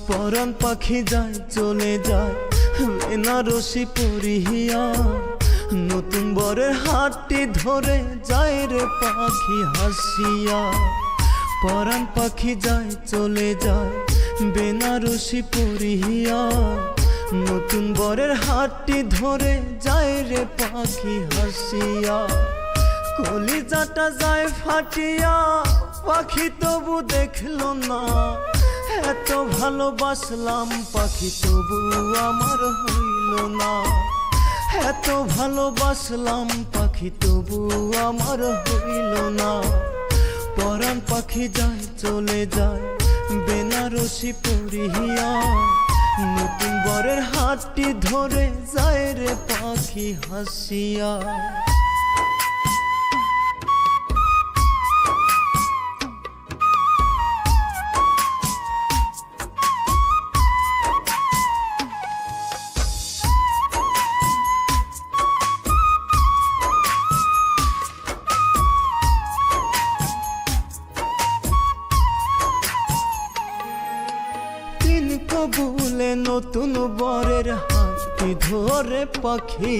পরাণ পাখি যায় চলে যায় বেনারসি পরিহিয়া, নতুন বরের হাতটি ধরে যায় রে পাখি হাসিয়া। পরাণ পাখি যায় চলে যায় বেনারসি পরিহিয়া, নতুন বরের হাতটি ধরে যায় রে পাখি হাসিয়া। কলিজাটা যায় ফাটিয়া, পাখি তবু দেখলো না, এত ভালোবাসলাম পাখি তবু আমার হইল না। এত ভালোবাসলাম পাখি তবু আমার হইল না। পরাণ পাখি যায় চলে যায় বেনারসি পরিহিয়া, নতুন বরের হাতটি ধরে যায় রে পাখি হাসিয়া। কবুলে নতুন বরের হাতটি ধরে পাখি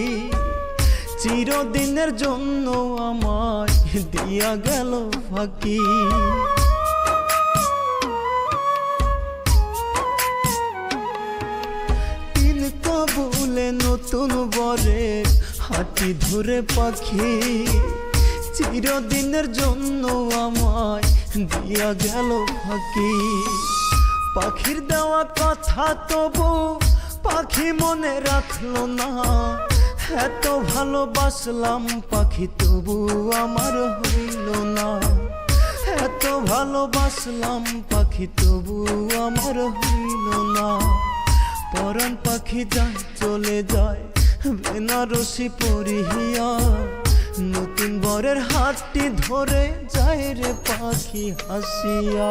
চিরদিনের জন্য আমায় দিয়া গেল ফাঁকি। তিন কবুলে নতুন বরের হাতটি ধরে পাখি চিরদিনের জন্য আমায় দিয়া গেল ফাঁকি। পাখির দেওয়া কথা তবু পাখি মনে রাখলো না, এত ভালোবাসলাম পাখি তবু আমার হইল না। এত ভালোবাসলাম পাখি তবু আমার হইল না। পরাণ পাখি যায় চলে যায় বেনারসি পরিহিয়া, নতুন বরের হাতটি ধরে যায় রে পাখি হাসিয়া।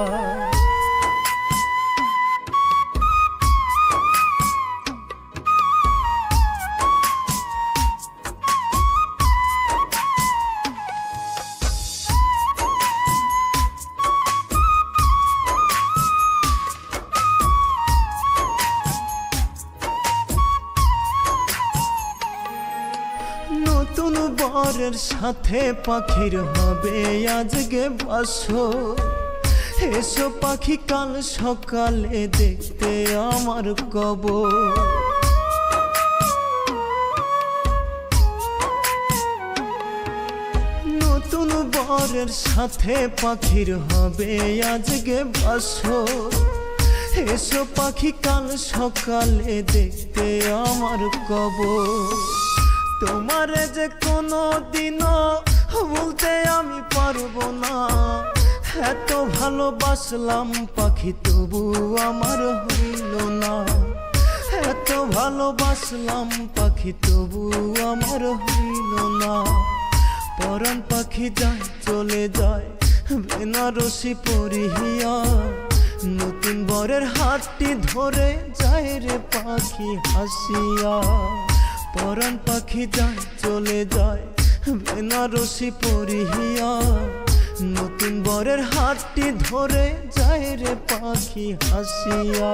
নতুন বরের সাথে পাখির হবে আজকে বাসর, এসো পাখি কাল সকালে দেখতে আমার কবর। নতুন বরের সাথে পাখির হবে আজকে বাসর, এসো পাখি কাল সকালে দেখতে আমার কবর। তোমারে যে কোনো দিনও বলতে আমি পারবো না, এত ভালোবাসলাম পাখি তবু আমার হইল না। এত ভালোবাসলাম পাখি তবু আমার হইল না। পরাণ পাখি যায় চলে যায় বেনারসি পরিহিয়া, নতুন বরের হাতটি ধরে যায় রে পাখি হাসিয়া। পরাণ পাখি যায় চলে যায় বেনারসি পরিহিয়া, নতুন বরের হাতটি ধরে যায় রে পাখি হাসিয়া।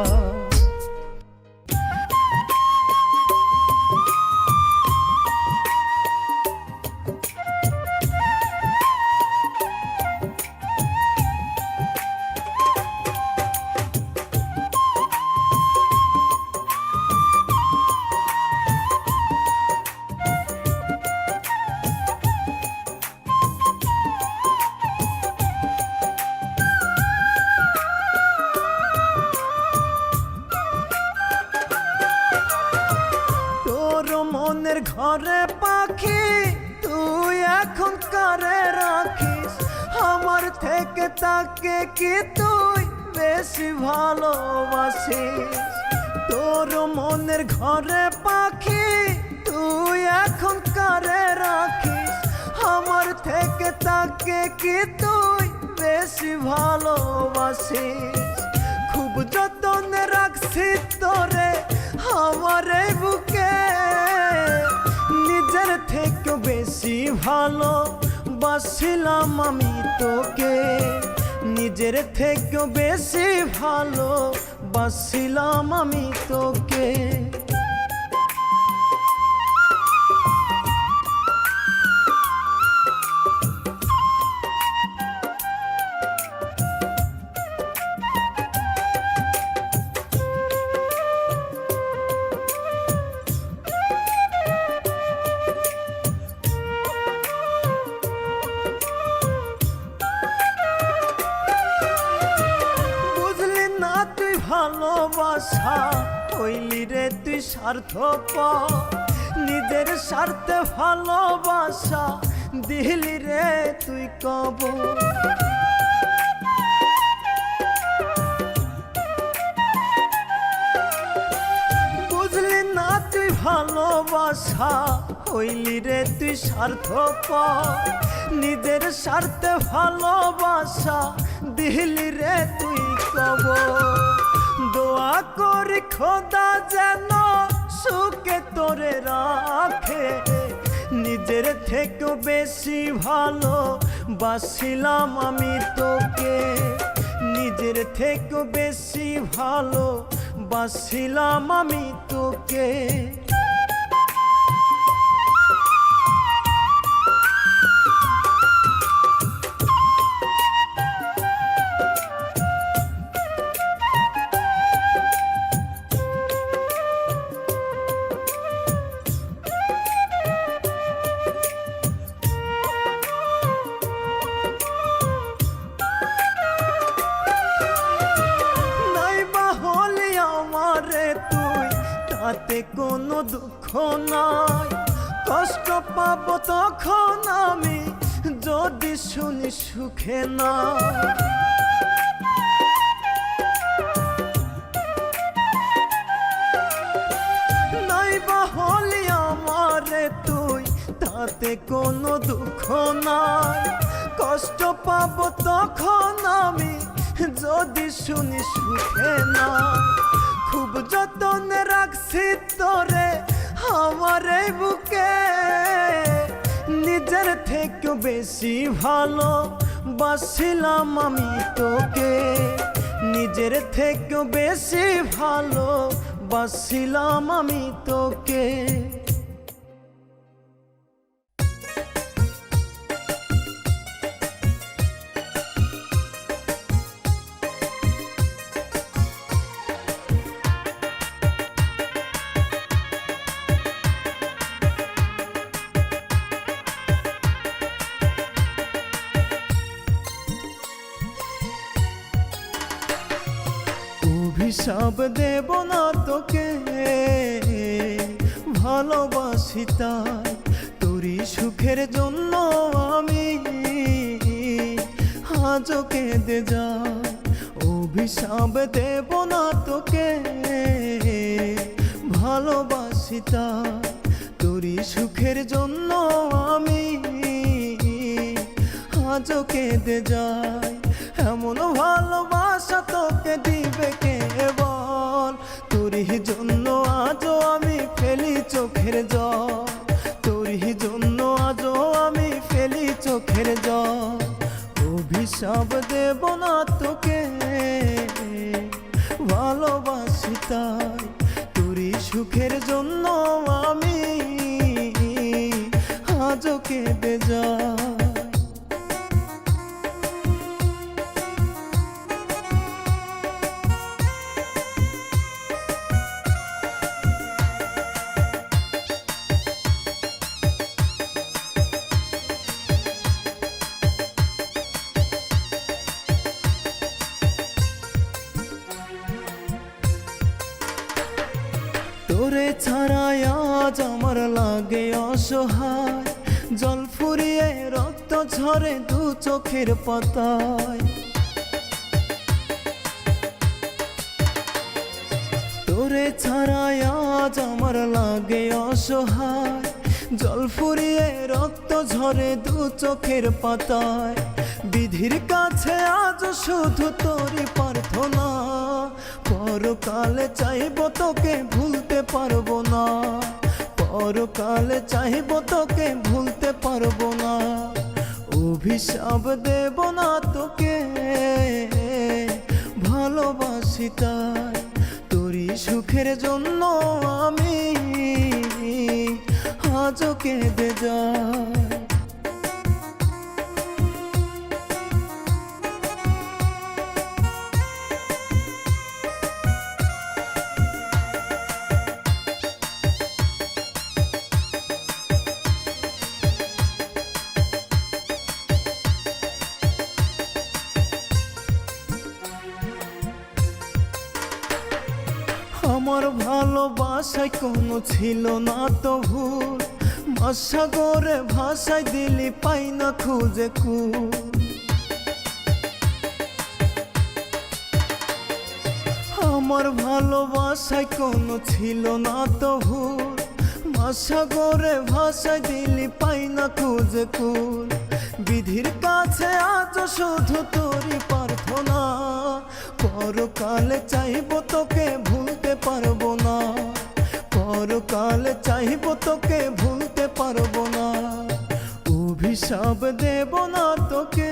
মনের ঘরে পাখি তুই এখন কারে রাখিস, আমার থেকে তাকে কি তুই বেশি ভালোবাসিস। তোর মনের ঘরে পাখি তুই এখন কারে রাখিস, আমাকে কি তুই বেশি ভালোবাসিস? খুব যতনে রাখছি তোরে আমার এই বুকে, নিজের থেকে বেশি ভালোবাসিলাম আমি তোকে, নিজের থেকে বেশি ভালোবাসিলাম আমি তোকে। ভালোবাসা হইলি রে তুই স্বার্থপর, নিজের স্বার্থে ভালোবাসা দিলি রে তুই কবর। বুঝলি না তুই ভালোবাসা হইলি রে তুই স্বার্থপর, নিজের স্বার্থে ভালোবাসা দিলি রে তুই কবর। দোয়া করি খোদা যেন সুখে তোরে রাখে, নিজের থেকে বেশি ভালোবাসিলাম আমি তোকে, নিজের থেকে বেশি ভালোবাসিলাম আমি তোকে। তাতে কোনো দুঃখ নাই, কষ্ট পাবো তখন আমি যদি শুনি সুখে না। নাইবা হলি আমারে তুই তাতে কোনো দুঃখ নাই, কষ্ট পাবো তখন আমি যদি শুনি সুখে না। খুব যতনে রাখছি তোরে আমার এই বুকে, নিজের থেকে বেশি ভালোবাসিলাম আমি তোকে, নিজের থেকে বেশি ভালোবাসিলাম আমি তোকে। অভিশাপ দেব না তোকে, ভালোবাসি তাই তোরই সুখের জন্য আমি আজও কেঁদে যাই। অভিশাপ দেব না তোকে, ভালোবাসি তাই তোরই সুখের জন্য আমি আজও কেঁদে যাই। এমন ভালোবাসা তোকে দিবে কে বল, তোরই জন্য আজও আমি ফেলি চোখের জল, তোরই জন্য আজও আমি ফেলি চোখের জল। অভিশাপ দেব না তোকে, ভালোবাসি তাই তোরই সুখের জন্য আমি আজও কেঁদে যাই। তোরে ছাড়াই আজ আমার লাগে অসহায়, জল ফুরিয়ে রক্ত ঝরে দু চোখের পাতায়। তোরে ছাড়াই আজ আমার লাগে অসহায়, জল ফুরিয়ে রক্ত ঝরে দু চোখের পাতায়। বিধির কাছে আজ শুধু তোরই প্রার্থনা, পরকালে চাইব তোকে ভুলতে পারবো না, পরকালে চাইব তোকে ভুলতে পারবো না। অভিশাপ দেব না তোকে ভালোবাসি তাই, তোরই সুখের জন্য আমি আজও কেঁদে যাই। আমার ভালোবাসায় কোনো ছিল না তো ভুল, সাগরে ভাষায় দিলি পাই না খুঁজে কুল। আমার ভালোবাসায় কোনো ছিল না তো ভুল, সাগরে ভাষায় দিলি পাই না খুঁজে কুল। বিধির কাছে আজ শুধু তোরই প্রার্থনা, পরকালে চাইব তোকে ভুলতে পারবো না, পরকালে চাইব তোকে ভুলতে পারবো না। অভিশাপ দেব না তোকে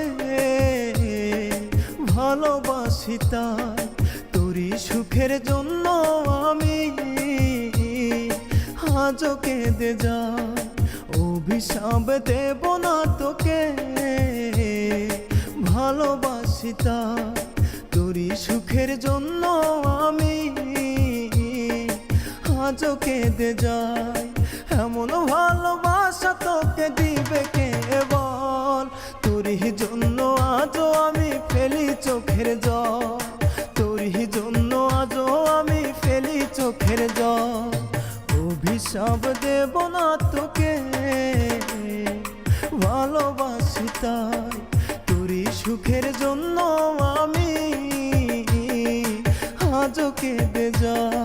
ভালোবাসি তাই, তোরই সুখের জন্য আমি আজও কেঁদে যাই। অভিশাপ দেব না তোকে ভালোবাসি তাই, তোরই সুখের জন্য আমি আজও কেঁদে যাই। এমন ভালোবাসা তোকে দিবে কে বল, তোরই জন্য আজও আমি ফেলি চোখের জল, তোরই জন্য আজও আমি ফেলি চোখের জল। অভিশাপ দেব না তোকে ভালোবাসি তাই, তোরই সুখের জন্য আমি আজও কেঁদে যাই।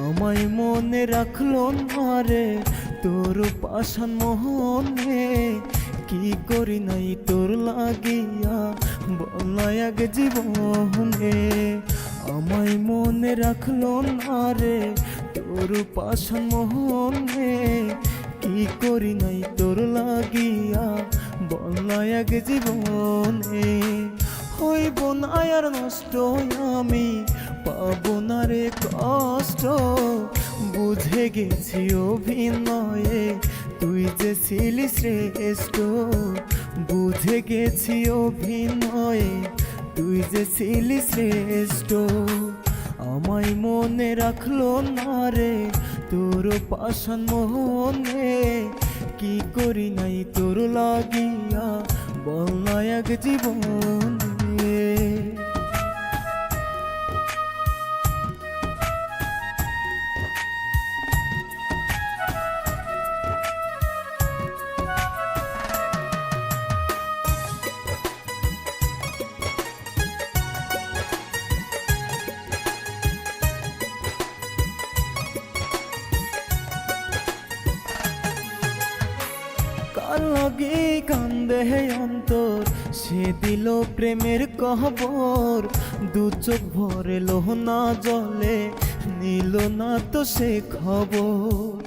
আমায় মনে রাখলো না রে তোর পাষাণ মোহনে, কি করি নাই তোর লাগিয়া বলাই আগে জীবনে। আমায় মনে রাখলো না রে তোর পাষাণ মোহনে, কি করি নাই তোর লাগিয়া বলাই আগে জীবনে। হইব না আর নষ্ট আমি, পাবো না রে কষ্ট, বুঝে গেছি অভিনয়ে তুই যে ছিলি শ্রেষ্ঠ, বুঝে গেছি অভিনয়ে তুই যে ছিলি শ্রেষ্ঠ। আমায় মনে রাখলো না রে তোর পাষাণ মোহনে, কি করি নাই তোর লাগিয়া বল না এক জীবনে। লাগে কান্দে অন্তর, সে দিল প্রেমের কহবর, দু চোখ ভরে লোহনা জলে নিল না তো সে খবর।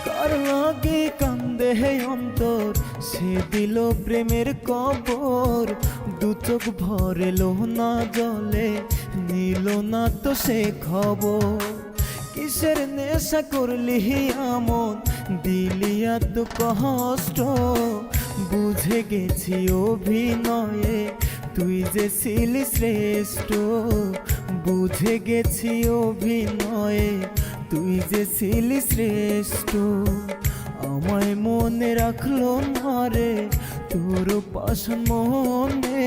কার লাগে কান্দে অন্তর, সে দিল প্রেমের কবর, দু চোখ ভরে লোহনা জলে নিল না তো সে খবর। কিসের নেশা করলি আমন, দিলি এত কষ্ট, বুঝে গেছি অভিনয়ে তুই যে ছিলি শ্রেষ্ঠ, বুঝে গেছি অভিনয়ে তুই যে ছিলি শ্রেষ্ঠ। আমায় মনে রাখলো না রে তোর পাশান মনে,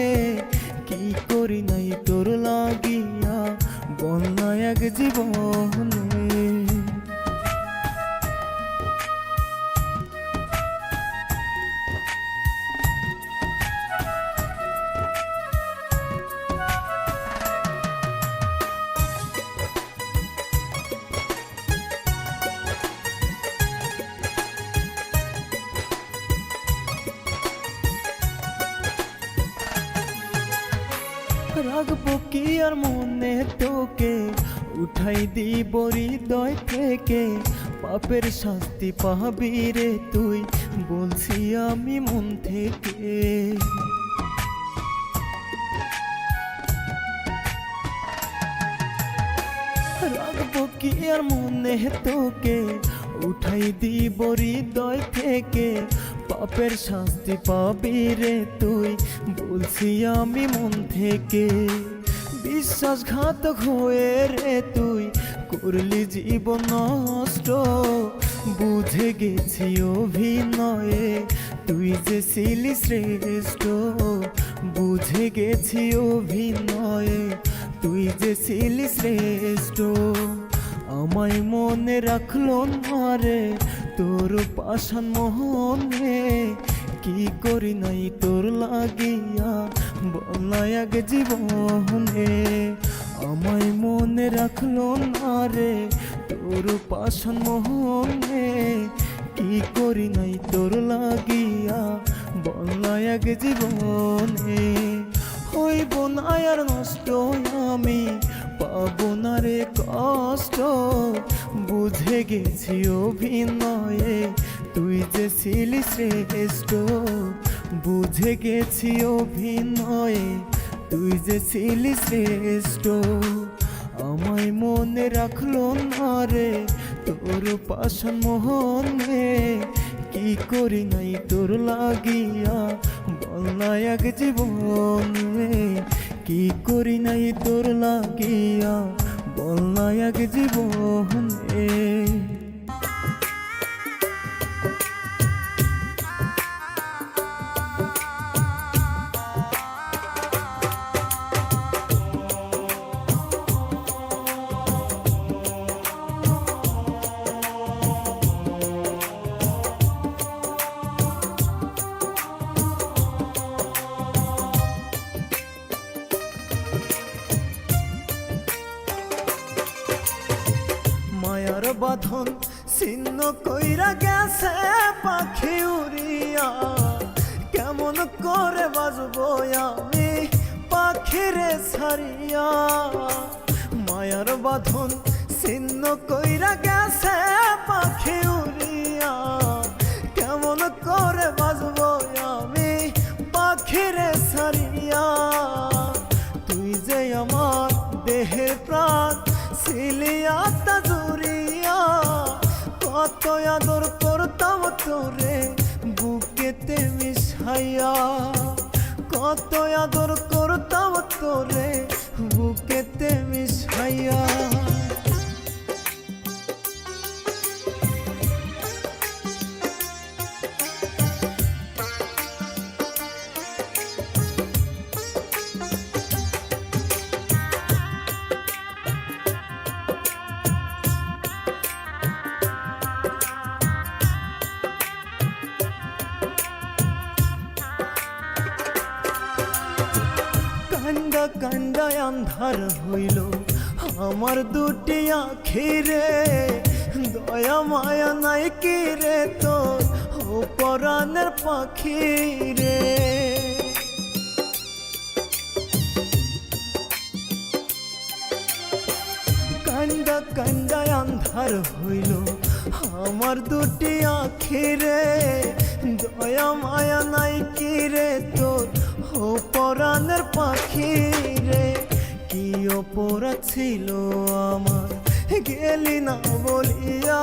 কি করি নাই তোর লাগিয়া বন্যা এক জীবনে। রাখবো কি আর মনে তোকে, উঠাই দিব হৃদয় থেকে, পাপের শাস্তি পাবি রে তুই, বলছি আমি মন থেকে। রাখবো কি আর মনে তোকে, উঠাই দিব হৃদয় থেকে, পাপের শাস্তি পাবি রে তুই, বলছি আমি মন থেকে। বিশ্বাসঘাতক হয়ে রে তুই করলি জীবন নষ্ট, বুঝে গেছি অভিনয়ে তুই যে ছিলি শ্রেষ্ঠ। বুঝে গেছি অভিনয়ে তুই যে ছিলি শ্রেষ্ঠ। আমায় মনে রাখলো না রে তোর পাশান মোহনে, কি করি নাই তোর লাগিয়া বলা এক জীবনে। আমায় মনে রাখলো না রে তোর পাশান মোহনে, কি করি নাই তোর লাগিয়া বলা এক জীবনে। হইব না আর নষ্ট আমি, পাবো না রে কষ্ট, বুঝে গেছি অভিনয়ে তুই যে ছিলি শ্রেষ্ঠ। বুঝে গেছি অভিনয়ে তুই যে ছিলি শ্রেষ্ঠ। আমায় মনে রাখলো না রে তোর পাশান মোহনে, কি করি নাই তোর লাগিয়া বলা এক জীবনে। কি করি নাই তোর লাগিয়া বলা এক জীবনে। মায়ার বাঁধন ছিন্ন কইরা গেছে পাখি উড়িয়া, কেমন করে বাজবো আমি পাখিরে ছাড়িয়া। মায়ার বাঁধন ছিন্ন কইরা গেছে পাখি উড়িয়া, কেমন করে বাজবো আমি পাখিরে ছাড়িয়া। তুই যে আমার দেহের প্রাণ ছিলি আত্মা জুড়িয়া, কত আদর করতাম তোরে বুকেতে মিশাইয়া। কত আদর করতাম তোরে বুকেতে মিশাইয়া। কান্দা কান্দা আন্ধার হইল আমার দুটি আখিরে, দয়া মায়া নাই কি রে তোর ও পরাণের পাখি রে। কান্দা কান্দা আন্ধার হইল আমার দুটি আখিরে, দয়া মায়া নাই কি রে তোর ও পরাণের পাখি রে। কি অপরাধ ছিল আমার গেলি না বলিয়া,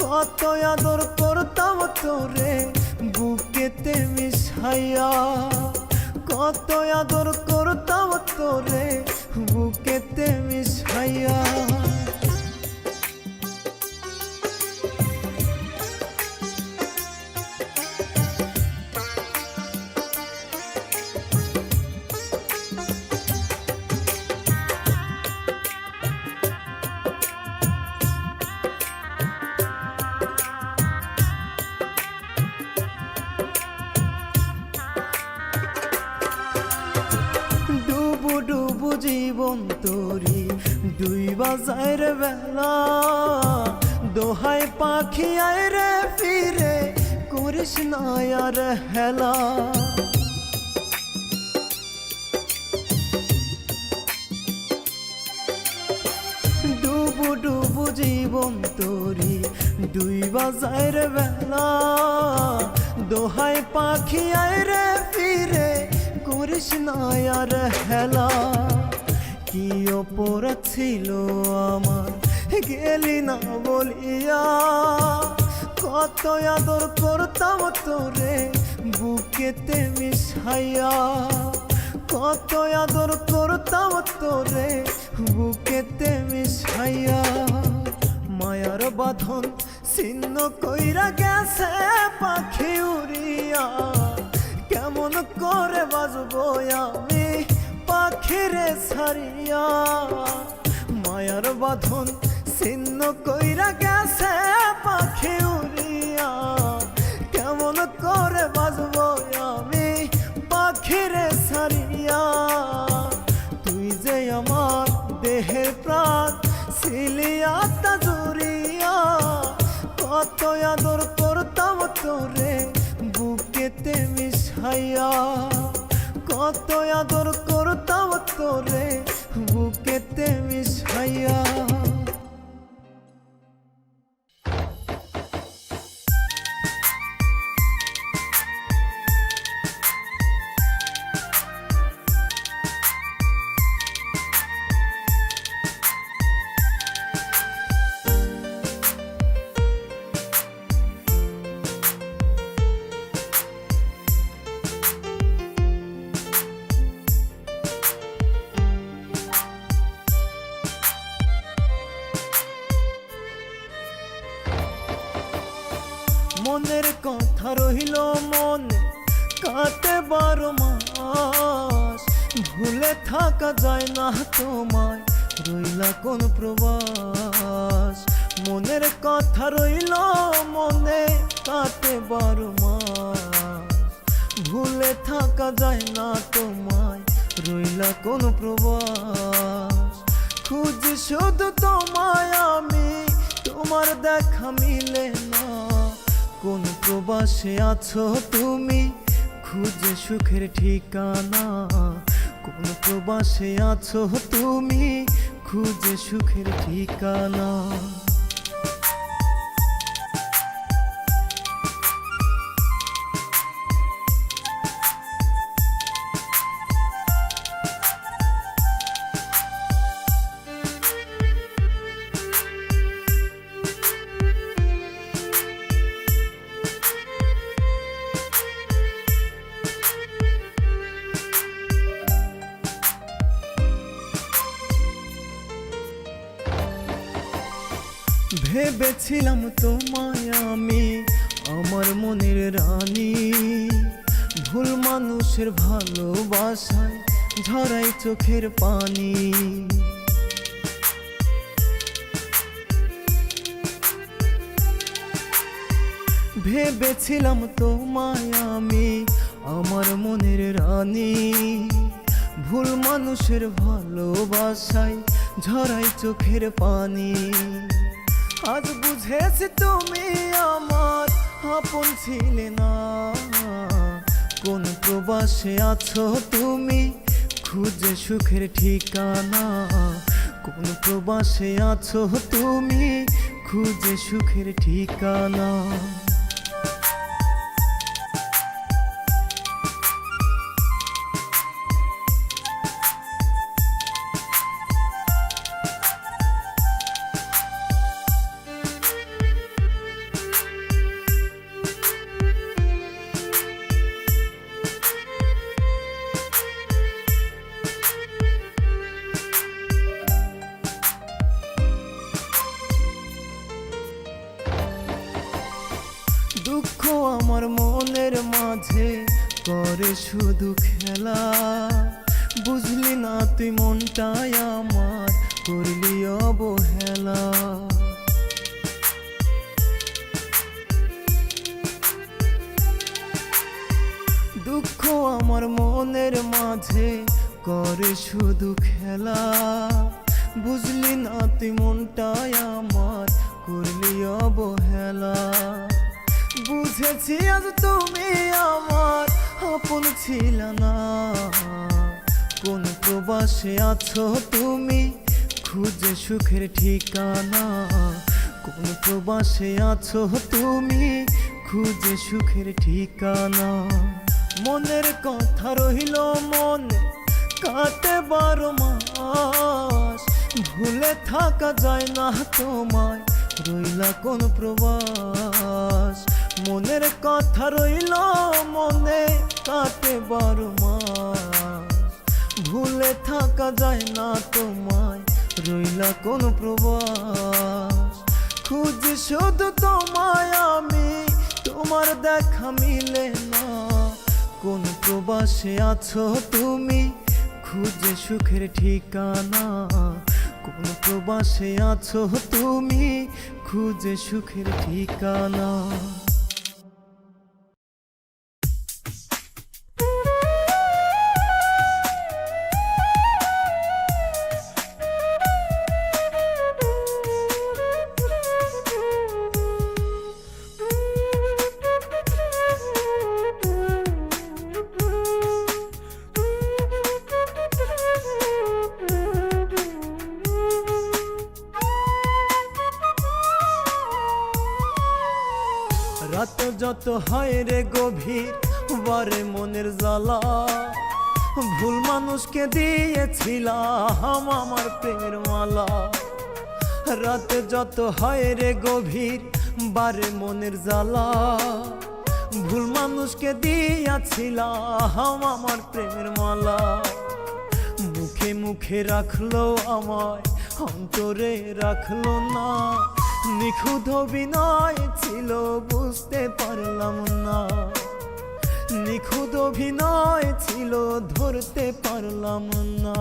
কত আদর করতাম তোরে বুকেতে মিশাইয়া। কত আদর করতাম তোরে বুকেতে মিশাইয়া। ডুবু ডুবু জীবন তোরি ডুইবা যায় রে বেলা, দোহাই পাখি আয় রে ফিরে করিস না আর হেলা। ডুবু ডুবু জীবন তোরি ডুইবা যায় রে বেলা, দোহাই পাখি আয় রে ফিরে করিস না আর হেলা। কি অপরাধ ছিল আমার গেলি না বলিয়া, কত আদর করতাম তোরে বুকেতে মিশাইয়া। কত আদর করতাম তোরে বুকেতে মিশাইয়া। মায়ার বাঁধন ছিন্ন কইরা গেছে পাখি উড়িয়া, কেমন করে বাজবো আমি পাখিরে ছাড়িয়া। মায়ার বাঁধন ছিন্ন কইরা গেছে পাখি উড়িয়া, কেমন করে বাজবো আমি পাখিরে ছাড়িয়া। তুই যে আমার দেহের প্রাণ ছিলি আত্মা জুড়িয়া, কত আদর করতাম তোরে বুকেতে মিশাইয়া। কত আদর করতাম তোরে বুকেতে মিশাইয়া। মনের কথা রইল মনে কাটে 12 মাস, ভুলে থাকা যায় না তোমায় রইলা কোন প্রবাস। মনের কথা রইল মনে কাটে 12 মাস, ভুলে থাকা যায় না তোমায় রইলা কোন প্রবাস। খুঁজি শুধু তোমায় আমি, তোমার দেখা মিলে না। কোন প্রবাসে আছো তুমি খুঁজে সুখের ঠিকানা, কোন প্রবাসে আছো তুমি খুঁজে সুখের ঠিকানা। ভেবেছিলাম তোমায় আমি আমার মনের রানী, ভুল মানুষের ভালোবাসায় ঝরাই চোখের পানি। ভেবেছিলাম তোমায় আমি আমার মনের রানী, ভুল মানুষের ভালোবাসায় ঝরাই চোখের পানি। আজ বুঝেছি তুমি আমার আপন ছিলে না, কোন প্রবাসে আছো তুমি খুঁজে সুখের ঠিকানা, কোন প্রবাসে আছো তুমি খুঁজে সুখের ঠিকানা। দুঃখ আমার মনের মাঝে করে শুধু খেলা, বুঝলি না তুই মনটাই আমার করলি অবহেলা। দুঃখ আমার মনের মাঝে করে শুধু খেলা, বুঝলি না তুই মনটাই আমার করলি অবহেলা। বুঝেছি আজ তুমি আমার আপন ছিল না, কোন প্রবাসে আছো তুমি খুঁজে সুখের ঠিকানা। কোন প্রবাসে আছো তুমি খুঁজে সুখের ঠিকানা। মনের কথা রইল মনে কাটে 12 মাস, ভুলে থাকা যায় না তোমায় রইলা কোন প্রবাস। মনের কথা রইল মনে কাটে 12 মাস, ভুলে থাকা যায় না তোমায় রইলা কোন প্রবাস। খুঁজি শুধু তোমায় আমি, তোমার দেখা মিলে না। কোন প্রবাসে আছো তুমি খুঁজে সুখের ঠিকানা। কোন প্রবাসে আছো তুমি খুঁজে সুখের ঠিকানা। রাত যত হয় রে গভীর বারে মনের জ্বালা, ভুল মানুষকে দিয়েছিলাম আমার প্রেমের মালা। রাত যত হয় রে গভীর বারে মনের জ্বালা, ভুল মানুষকে দিয়েছিলাম আমার প্রেমের মালা। মুখে মুখে রাখলো আমায় অন্তরে রাখলো না, নিখুঁত অভিনয় ছিল বুঝতে পারলাম না। নিখুঁত অভিনয় ছিল ধরতে পারলাম না।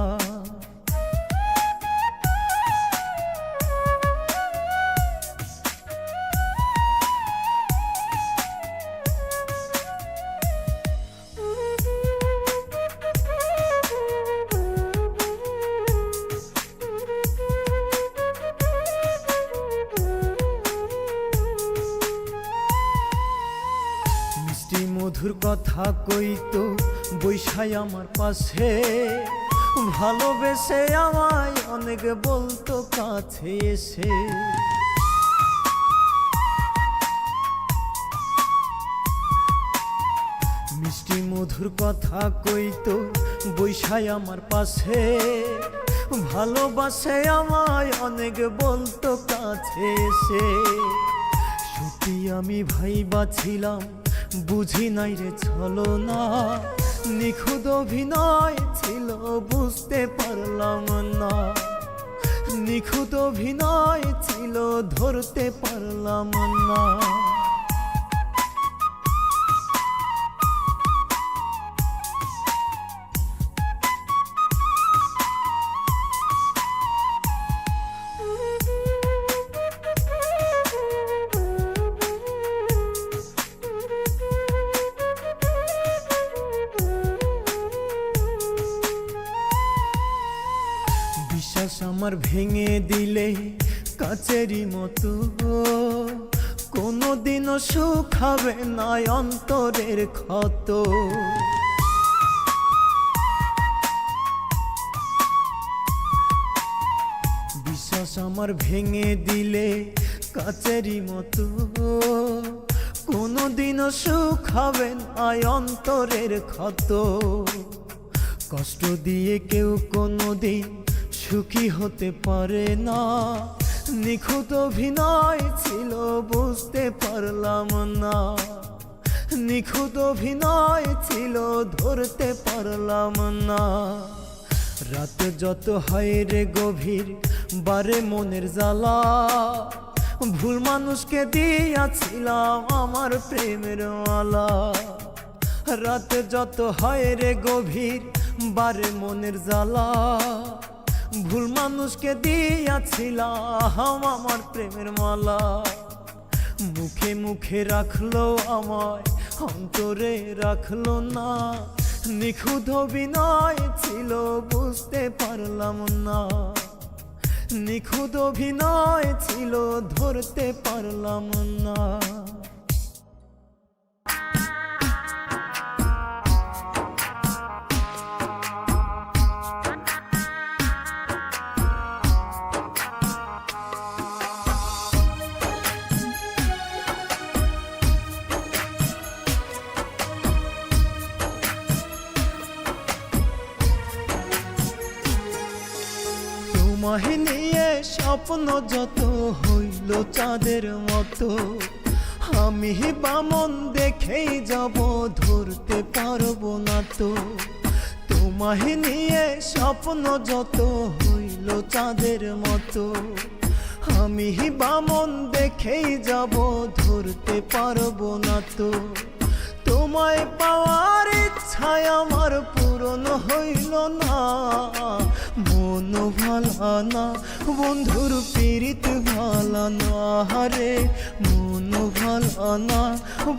মধুর কথা কইতো বৈশাই আমার পাশে, ভালোবেসে আমায় অনেক বলতো কাছে এসে। মিষ্টি মধুর কথা কইতো বৈশাই আমার পাশে, ভালোবাসে আমায় অনেক বলতো কাছে এসে। সত্যি আমি ভাইবা ছিলাম বুঝি নাই রে ছলো না, নিখুঁত অভিনয় ছিল বুঝতে পারলাম না। নিখুঁত অভিনয় ছিল ধরতে পারলাম না। বিশ্বাস আমার ভেঙে দিলে কাচেরই মতো, কোনোদিনও সুখ হবে না অন্তরের ক্ষত। বিশ্বাস আমার ভেঙে দিলে কাচেরই মতো, কোনোদিনও সুখ হবে না অন্তরের ক্ষত। কষ্ট দিয়ে কেউ কোনোদিন সুখী হতে পারে না, নিখুঁত অভিনয় ছিল বুঝতে পারলাম না। নিখুঁত অভিনয় ছিল ধরতে পারলাম না। রাত যত হয় রে গভীর বারে মনের জ্বালা, ভুল মানুষকে দিয়াছিলাম আমার প্রেমের মালা। রাতে যত হয় রে গভীর বারে মনের জ্বালা, ভুল মানুষকে দিয়াছিলাম আমার প্রেমের মালা। মুখে মুখে রাখলো আমায়, অন্তরে রাখলো না। নিখুঁত অভিনয় ছিল বুঝতে পারলাম না, নিখুঁত অভিনয় ছিল ধরতে পারলাম না। তোমায় নিয়ে স্বপ্ন যত হইল চাঁদের মতো, আমি বামন দেখেই যাব ধরতে পারবো না তো। তোমায় নিয়ে স্বপ্ন যত হইল চাঁদের মতো, আমি বামন দেখেই যাব ধরতে পারবো না তো। তোমায় পাওয়ার ইচ্ছায় আমার পূরণ হইল না, মন ভালা না বন্ধুর পীড়িত ভালা না। রে মন ভালা না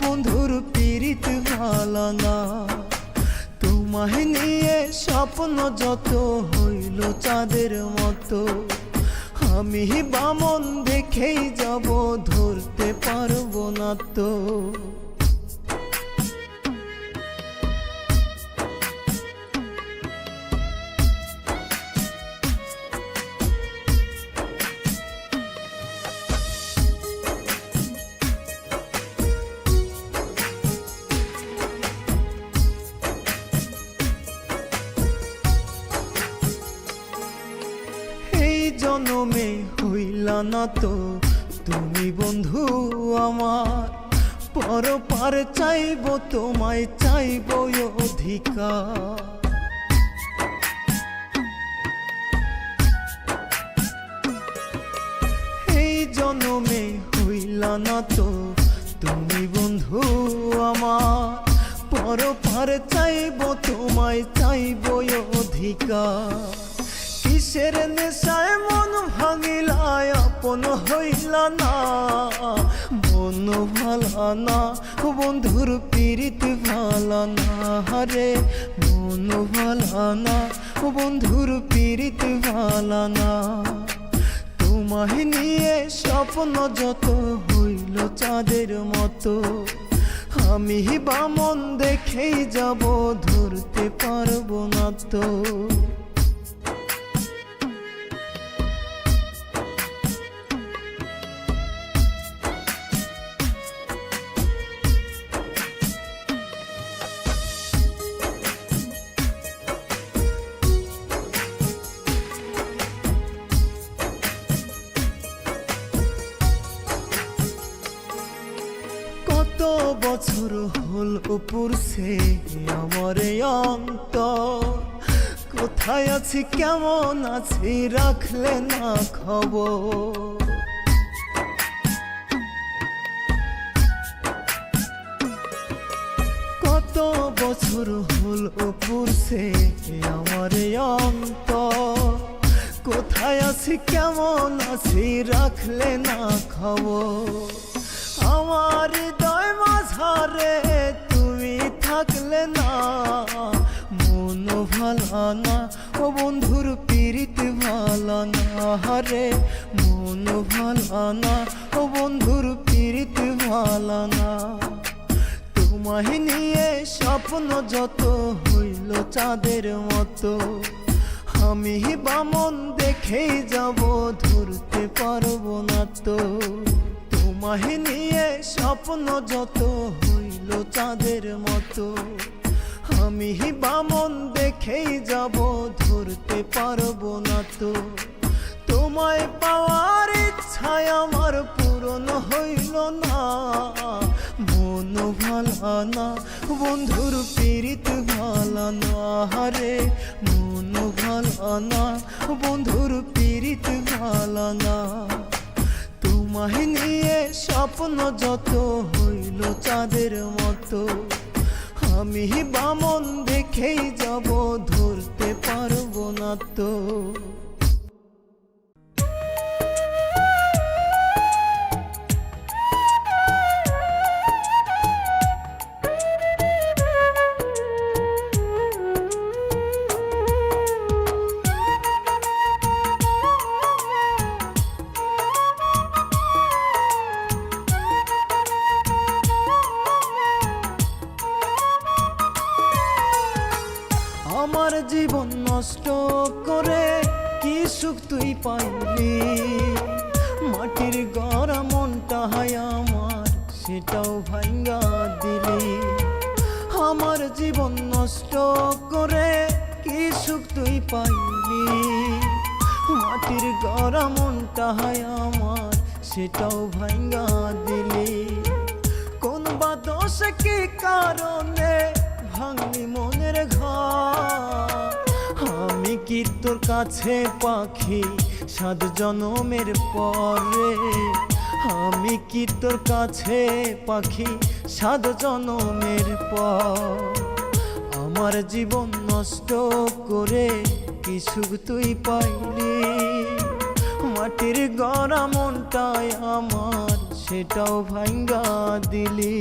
বন্ধুর পীড়িত ভালা না। তোমায় নিয়ে স্বপ্ন যত হইল চাঁদের মতো, আমি বামন দেখেই যাব ধরতে পারবো না তো। জনমে হইলা না তো তুমি বন্ধু আমার, পরপার চাইব তোমায় চাইব অধিকার। এই জনমে হইলা না তো তুমি বন্ধু আমার, পরপার চাইব তোমায় চাইব অধিকার। কিসের নেশায় মন ভাঙিলায় আপন হইলা না, মন ভালা না বন্ধুর পীড়িত ভালা না। রে মন ভালা না বন্ধুর পীড়িত ভালা না। তোমায় নিয়ে স্বপ্ন যত হইল চাঁদের মতো, আমি বামন দেখেই যাব ধরতে পারবো না তো। কত বছর হল পুরছে আমার অন্তর, কোথায় আছি কেমন আছি রাখলে না খবর। কত বছর হল পুরছে আমার অন্তর, কোথায় আছি কেমন আছি রাখলে না খবর। আমার হৃদয় মাঝারে তুমি থাকলে না, মন ভালা না ও বন্ধুর পীড়িত ভালা না। রে মন ভালা না ও বন্ধুর পীড়িত ভালা না। তোমায় নিয়ে স্বপ্ন যত হইল চাঁদের মতো, আমি বামন দেখেই যাব ধরতে পারবো না তো। তোমায় নিয়ে স্বপ্ন যত হইল চাঁদের মতো, আমি বামন দেখেই যাব ধরতে পারবো না তো। তোমায় পাওয়ার ইচ্ছায় আমার পূরণ হইল না, মন ভালা না বন্ধুর পীড়িত ভালা না। রে মন ভালা না বন্ধুর পীড়িত ভালা না। তোমায় তোমায় নিয়ে স্বপ্ন যত হইল চাঁদের মতো, আমি বামন দেখেই যাব, ধরতে পারবো না তো। আমার জীবন নষ্ট করে কি সুখ তুই পাইলি, মাটির গড়া মনটা হায় আমার, সেটাও ভাঙ্গা দিলি। আমার জীবন নষ্ট করে কি সুখ তুই পাইলি, মাটির গড়া মনটা হায় আমার, সেটাও ভাঙ্গা দিলি। কোন বা দোষ কি কারণে ভাঙলি মনের ঘর, আমি কি তোর কাছে পাখি 7 জনমের পরে, আমি কি তোর কাছে পাখি 7 জনমের পর। আমার জীবন নষ্ট করে কি সুখ তুই পাইলি, মাটির গড়া মনটাই আমার, সেটাও ভাঙ্গা দিলি।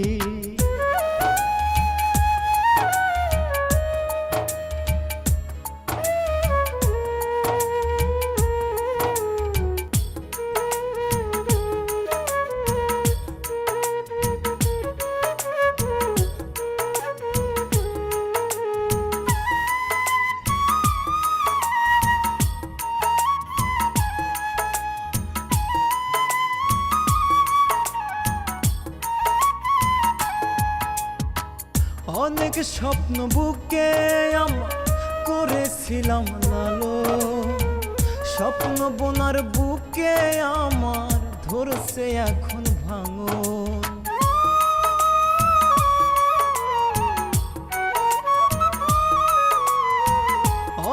অনেক স্বপ্ন বুকে আমার করেছিলাম লালো, স্বপ্ন বোনার বুকে আমার ধরছে এখন ভাঙন।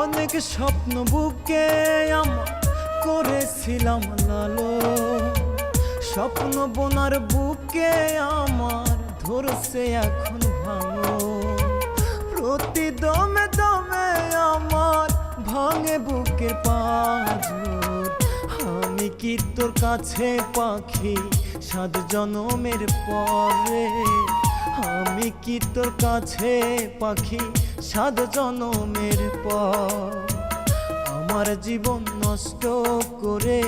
অনেক স্বপ্ন বুকে আমার করেছিলাম লালো, স্বপ্ন বোনার বুকে আমার ধরছে এখন ভাঙন। প্রতি দমে দমে আমার ভাঙে বুকের পাঁজর, আমি কি তোর কাছে পাখি 7 জনমের পরে, আমি কি তোর কাছে পাখি 7 জনমের পর। আমার জীবন নষ্ট করে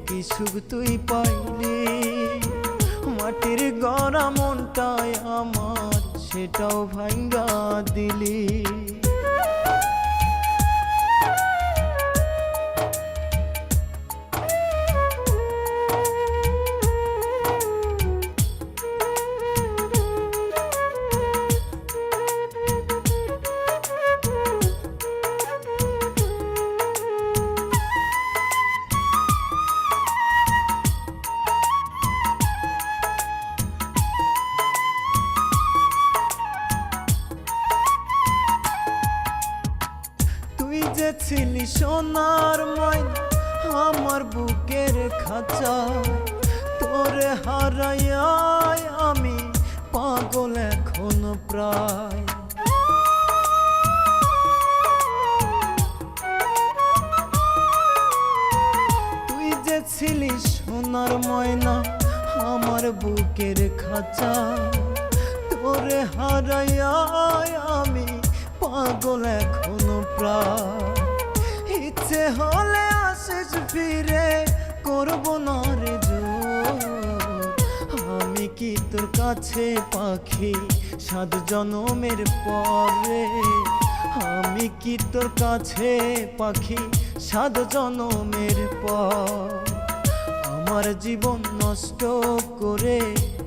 কি সুখ তুই পাইলি, মাটির গড়া মনটাই আমার, সেটাও ভাঙ্গা দিলি। তুই যে ছিলি সোনার ময়না আমার বুকের খাঁচা, তোরে হারাইয়া আমি পাগল এখন প্রায়। তুই যে ছিলি সোনার ময়না আমার বুকের খাঁচা, তোরে হারাইয়া আমি পাগল এখনো প্রায়। ইচ্ছে হলে আসিস ফিরে, করব না রে জোর, আমি কি তোর কাছে পাখি 7 জনমের পরে, আমি কি তোর কাছে পাখি 7 জনমের পর। আমার জীবন নষ্ট করে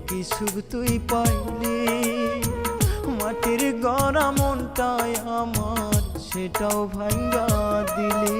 কি সুখ তুই পাইলি, মাটির গড়া মনটাই আমার, সেটাও ভাঙ্গা দিলি।